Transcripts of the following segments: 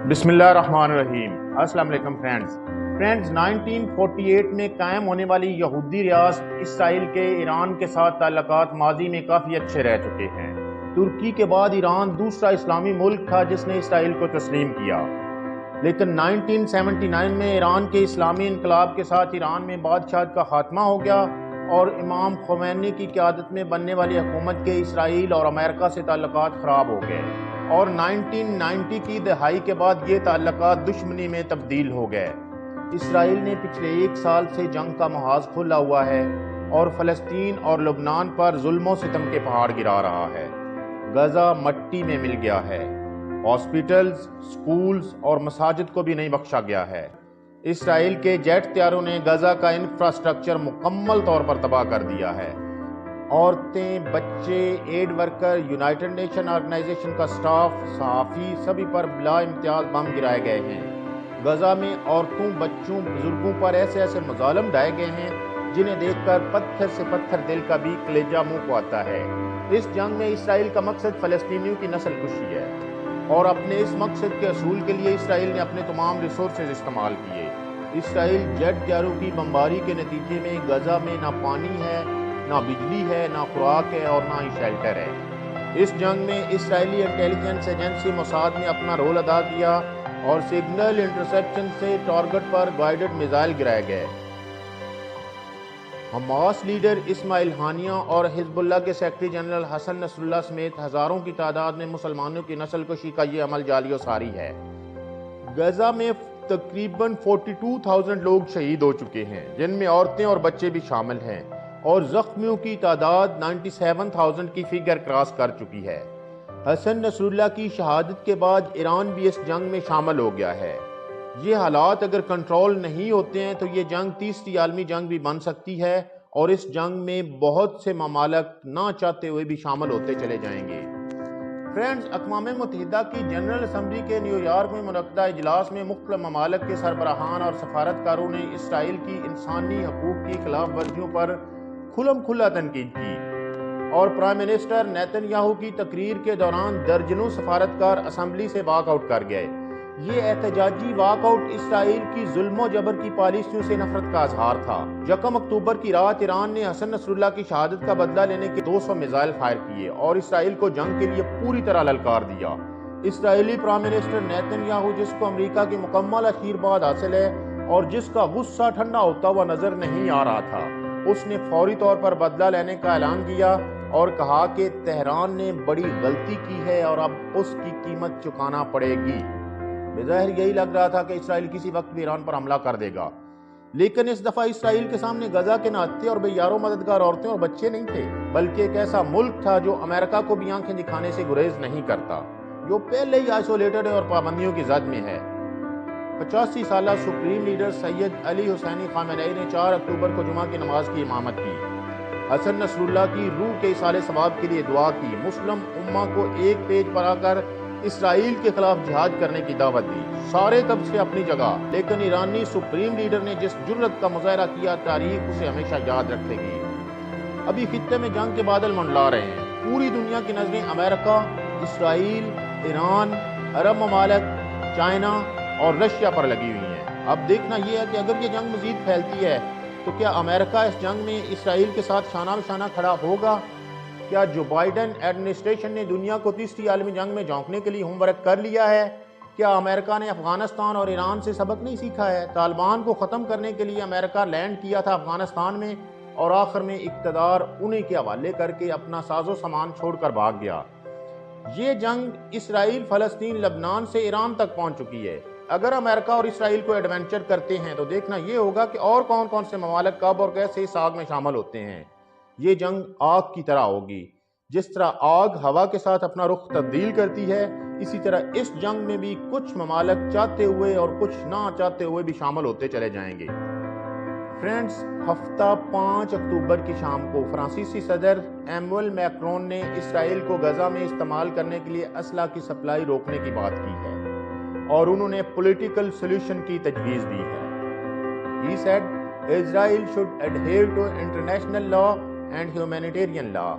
بسم اللہ الرحمن الرحیم۔ السلام علیکم فرینڈز 1948 میں قائم ہونے والی یہودی ریاست اسرائیل کے ایران کے ساتھ تعلقات ماضی میں کافی اچھے رہ چکے ہیں۔ ترکی کے بعد ایران دوسرا اسلامی ملک تھا جس نے اسرائیل کو تسلیم کیا، لیکن 1979 میں ایران کے اسلامی انقلاب کے ساتھ ایران میں بادشاہت کا خاتمہ ہو گیا اور امام خمینی کی قیادت میں بننے والی حکومت کے اسرائیل اور امریکہ سے تعلقات خراب ہو گئے اور 1990 کی دہائی کے بعد یہ تعلقات دشمنی میں تبدیل ہو گئے۔ اسرائیل نے پچھلے 1 سال سے جنگ کا محاذ کھلا ہوا ہے اور فلسطین اور لبنان پر ظلم و ستم کے پہاڑ گرا رہا ہے۔ غزہ مٹی میں مل گیا ہے، ہاسپٹلز، سکولز اور مساجد کو بھی نہیں بخشا گیا ہے۔ اسرائیل کے جیٹ طیاروں نے غزہ کا انفراسٹرکچر مکمل طور پر تباہ کر دیا ہے۔ عورتیں، بچے، aid worker, United Nation Organisation کا سٹاف، صحافی، سبھی پر بلا امتیاز بم گرائے گئے ہیں۔ غزہ میں عورتوں، بچوں، بزرگوں پر ایسے مظالم ڈھائے گئے ہیں جنہیں دیکھ کر پتھر سے پتھر دل کا بھی کلیجہ منہ کو آتا ہے۔ اس جنگ میں اسرائیل کا مقصد فلسطینیوں کی نسل کشی ہے اور اپنے اس مقصد کے حصول کے لیے اسرائیل نے اپنے تمام ریسورسز استعمال کیے۔ اسرائیل جیٹ طیاروں کی بمباری کے نتیجے میں غزہ میں نہ پانی ہے، نہ بجلی ہے، نہ خوراک ہے اور نہ ہی شیلٹر ہے۔ اس جنگ میں اسرائیلی انٹیلیجنس ایجنسی موساد نے اپنا رول ادا کیا اور سگنل انٹرسیپشن سے ٹارگٹ پر گائیڈڈ میزائل گرائے گئے۔ حماس لیڈر اسماعیل ہانیہ اور حزب اللہ کے سیکرٹری جنرل حسن نصر اللہ سمیت ہزاروں کی تعداد میں مسلمانوں کی نسل کشی کا یہ عمل جعلی و ساری ہے۔ غزہ میں تقریباً 42,000 لوگ شہید ہو چکے ہیں، جن میں عورتیں اور بچے بھی شامل ہیں، اور زخمیوں کی تعداد 97,000 کی فگر کراس کر چکی ہے۔ حسن نصر اللہ کی شہادت کے بعد ایران بھی اس جنگ میں شامل ہو گیا ہے۔ یہ حالات اگر کنٹرول نہیں ہوتے ہیں تو یہ جنگ تیسری عالمی جنگ بھی بن سکتی ہے اور اس جنگ میں بہت سے ممالک نہ چاہتے ہوئے بھی شامل ہوتے چلے جائیں گے۔ فرینڈز، اقوام متحدہ کی جنرل اسمبلی کے نیو یارک میں منعقدہ اجلاس میں مختلف ممالک کے سربراہان اور سفارتکاروں نے اسرائیل کی انسانی حقوق کی خلاف ورزیوں پر کھلم کھلا تنقید کی اور پرائم منسٹر نیتن یاہو کی تقریر کے دوران درجنوں سفارتکار اسمبلی سے واک آؤٹ کر گئے۔ یہ احتجاجی واک آؤٹ اسرائیل کی ظلم و جبر کی پالیسیوں سے نفرت کا اظہار تھا۔ 1 اکتوبر کی رات ایران نے حسن نصر اللہ کی شہادت کا بدلہ لینے کے 200 میزائل فائر کیے اور اسرائیل کو جنگ کے لیے پوری طرح للکار دیا۔ اسرائیلی پرائم منسٹر نیتن یاہو، جس کو امریکہ کی مکمل آشیرواد حاصل ہے اور جس کا غصہ ٹھنڈا ہوتا ہوا نظر نہیں آ رہا تھا، اس نے فوری طور پر بدلہ لینے کا اعلان کیا اور کہا کہ تہران نے بڑی غلطی کی ہے اور اب اس کی قیمت چکانا پڑے گی۔ بظاہر یہی لگ رہا تھا کہ اسرائیل کسی وقت بھی ایران پر حملہ کر دے گا، لیکن اس دفعہ اسرائیل کے سامنے غزہ کے نہتے اور بے یار و مددگار عورتیں اور بچے نہیں تھے، بلکہ ایک ایسا ملک تھا جو امریکہ کو بھی آنکھیں دکھانے سے گریز نہیں کرتا، جو پہلے ہی آئسولیٹڈ ہے اور پابندیوں کی زد میں ہے۔ 85 سالہ سپریم لیڈر سید علی حسینی خامنئی نے 4 اکتوبر کو جمعہ کی نماز کی امامت کی، حسن نصر اللہ کی روح کے ایصال ثواب کے لیے دعا کی، مسلم امہ کو ایک پیج پر آ کر اسرائیل کے خلاف جہاد کرنے کی دعوت دی۔ سارے تبصرے اپنی جگہ، لیکن ایرانی سپریم لیڈر نے جس جرأت کا مظاہرہ کیا، تاریخ اسے ہمیشہ یاد رکھے گی۔ ابھی خطے میں جنگ کے بادل منڈلا رہے ہیں، پوری دنیا کی نظریں امریکہ، اسرائیل، ایران، عرب ممالک، چائنا اور رشیا پر لگی ہوئی ہیں۔ اب دیکھنا یہ ہے کہ اگر یہ جنگ مزید پھیلتی ہے تو کیا امریکہ اس جنگ میں اسرائیل کے ساتھ شانہ بشانہ کھڑا ہوگا؟ کیا جو بائیڈن ایڈمنسٹریشن نے دنیا کو تیسری عالمی جنگ میں جھونکنے کے لیے ہوم ورک کر لیا ہے؟ کیا امریکہ نے افغانستان اور ایران سے سبق نہیں سیکھا ہے؟ طالبان کو ختم کرنے کے لیے امریکہ لینڈ کیا تھا افغانستان میں اور آخر میں اقتدار انہیں کے حوالے کر کے اپنا ساز و سامان چھوڑ کر بھاگ گیا۔ یہ جنگ اسرائیل، فلسطین، لبنان سے ایران تک پہنچ چکی ہے۔ اگر امریکہ اور اسرائیل کو ایڈونچر کرتے ہیں تو دیکھنا یہ ہوگا کہ اور کون سے ممالک کب اور کیسے اس آگ میں شامل ہوتے ہیں۔ یہ جنگ آگ کی طرح ہوگی، جس طرح آگ ہوا کے ساتھ اپنا رخ تبدیل کرتی ہے، اسی طرح اس جنگ میں بھی کچھ ممالک چاہتے ہوئے اور کچھ نہ چاہتے ہوئے بھی شامل ہوتے چلے جائیں گے۔ فرینڈز، ہفتہ 5 اکتوبر کی شام کو فرانسیسی صدر ایمنوئل میکرون نے اسرائیل کو غزہ میں استعمال کرنے کے لیے اسلحہ کی سپلائی روکنے کی بات کی ہے اور انہوں نے پولیٹیکل سولوشن کی تجویز دی ہے۔ He said Israel should adhere to international law and humanitarian law۔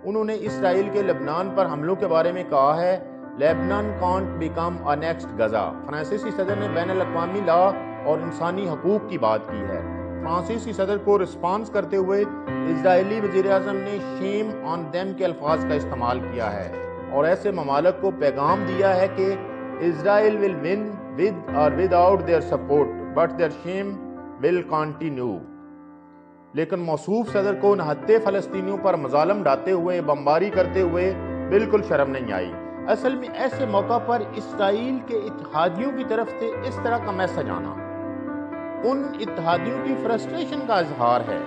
انہوں نے اسرائیل کے لبنان پر حملوں کے بارے میں کہا ہے Lebanon can't become a next Gaza. فرانسیسی صدر نے بین الاقوامی لا اور انسانی حقوق کی بات کی ہے۔ فرانسیسی صدر کو رسپانس کرتے ہوئے اسرائیلی وزیراعظم نے شیم آن دیم کے الفاظ کا استعمال کیا ہے اور ایسے ممالک کو پیغام دیا ہے کہ اسرائیل will win with or without their support but their shame will continue۔ لیکن موصوف صدر کو نہتے فلسطینیوں پر مظالم ڈھاتے ہوئے، بمباری کرتے ہوئے بالکل شرم نہیں آئی۔ اصل میں ایسے موقع پر اسرائیل کے اتحادیوں کی طرف سے اس طرح کا میسج آنا ان اتحادیوں کی فرسٹریشن کا اظہار ہے۔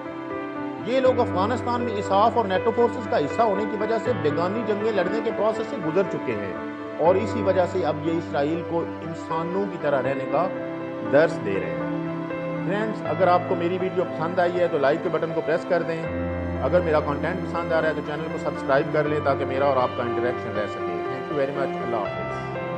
یہ لوگ افغانستان میں اساف اور نیٹو فورسز کا حصہ ہونے کی وجہ سے بیگانی جنگیں لڑنے کے پروسیس سے گزر چکے ہیں اور اسی وجہ سے اب یہ اسرائیل کو انسانوں کی طرح رہنے کا درس دے رہے ہیں۔ فرینڈز، اگر آپ کو میری ویڈیو پسند آئی ہے تو لائک کے بٹن کو پریس کر دیں۔ اگر میرا کنٹینٹ پسند آ رہا ہے تو چینل کو سبسکرائب کر لیں تاکہ میرا اور آپ کا انٹریکشن رہ سکے۔ Thank you very much. اللہ حافظ۔